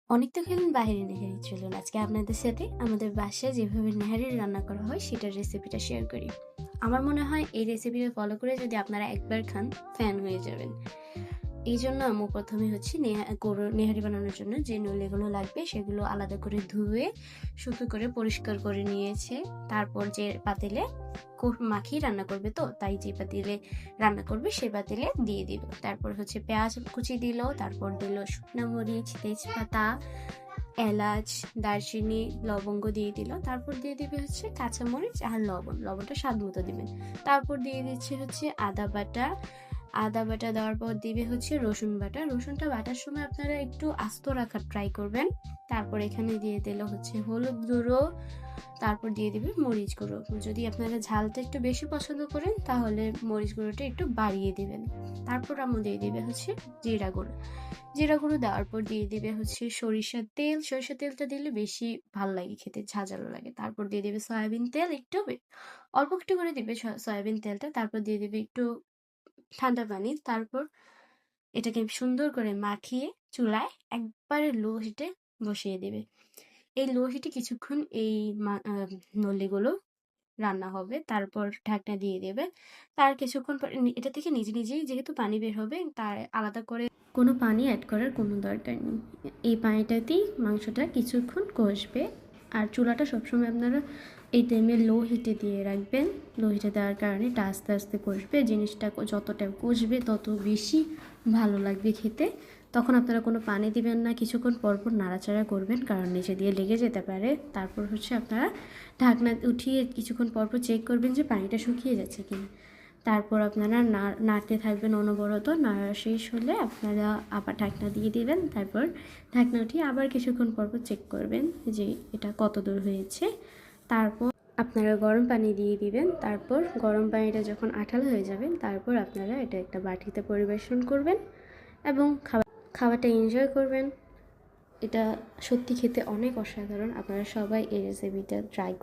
অনেক তো খেলেন বাহিরে নেহারি, চলুন আজকে আপনাদের সাথে আমাদের বাসায় যেভাবে নেহারি রান্না করা হয় সেটার রেসিপিটা শেয়ার করি। আমার মনে হয় এই রেসিপিটা ফলো করে যদি আপনারা একবার খান, ফ্যান হয়ে যাবেন। এই জন্য আম্মু প্রথমে হচ্ছে গরুর নেহারি বানানোর জন্য যে নলেগুলো লাগবে সেগুলো আলাদা করে ধুয়ে শুধু করে পরিষ্কার করে নিয়েছে। তারপর যে পাতিলে মাখিয়ে রান্না করবে, তো তাই যে পাতিলে রান্না করবে সে পাতিলে দিয়ে দিল। তারপর হচ্ছে পেঁয়াজ কুচি দিল, তারপর দিল শুকনো মরিচ, তেজপাতা, এলাচ, দারচিনি, লবঙ্গ দিয়ে দিল। তারপর দিয়ে দিবে হচ্ছে কাঁচামরিচ আর লবণটা স্বাদ মতো দিবেন। তারপর দিয়ে দিচ্ছে হচ্ছে আদা বাটা দেওয়ার পর দিবে হচ্ছে রসুনটা বাটার সময় আপনারা একটু আস্ত রাখার ট্রাই করবেন। তারপর এখানে দিয়ে দিল হচ্ছে হলুদ গুঁড়ো, তারপর দিয়ে দিবে মরিচ গুঁড়ো। যদি আপনারা ঝালটা একটু বেশি পছন্দ করেন তাহলে মরিচ গুঁড়োটা একটু বাড়িয়ে দিবেন। তারপর আমরা দিয়ে দিবে হচ্ছে জিরা গুঁড়ো দেওয়ার পর দিয়ে দিবে হচ্ছে সরিষার তেলটা দিলে বেশি ভাল লাগে খেতে, ঝাঁঝালো লাগে। তারপর দিয়ে দিবে সয়াবিন তেল, অল্প একটু করে দিবে সয়াবিন তেলটা। তারপর দিয়ে দিবে একটু ঠান্ডা পানি। তারপর এটাকে সুন্দর করে মাখিয়ে চুলায় একবারে লো হিটে বসিয়ে দিবে। এই লো হিটে কিছুক্ষণ এই নল্লিগুলো রান্না হবে। তারপর ঢাকনা দিয়ে দেবে। তার কিছুক্ষণ পর এটা থেকে নিজে নিজেই যেহেতু পানি বের হবে, তার আলাদা করে কোনো পানি অ্যাড করার কোনো দরকার নেই। এই পানিটাতেই মাংসটা কিছুক্ষণ কষবে। আর চুলাটা সবসময় আপনারা এই টাইমে লো হিটে দিয়ে রাখবেন। লো হিটে দেওয়ার কারণে এটা আস্তে আস্তে কষবে। জিনিসটা যতটা কষবে তত বেশি ভালো লাগবে খেতে। তখন আপনারা কোনো পানি দিবেন না, কিছুক্ষণ পরপর নাড়াচাড়া করবেন কারণ নিচে দিয়ে লেগে যেতে পারে। তারপর হচ্ছে আপনারা ঢাকনা উঠিয়ে কিছুক্ষণ পরপর চেক করবেন যে পানিটা শুকিয়ে যাচ্ছে কিনা। তারপর আপনারা নাড়তে থাকবেন অনবরত। নাড়া শেষ হলে আপনারা আবার ঢাকনা দিয়ে দিবেন। তারপর ঢাকনা উঠিয়ে আবার কিছুক্ষণ পরপর চেক করবেন যে এটা কত দূর হয়েছে। তারপর আপনারা গরম পানি দিয়ে দিবেন। তারপর গরম পানিটা যখন আঠালো হয়ে যাবে তারপর আপনারা এটা একটা বাটিতে পরিবেশন করবেন এবং খাবারটা এনজয় করবেন। এটা সত্যি খেতে অনেক অসাধারণ। আপনারা সবাই এই রেসিপিটা ট্রাই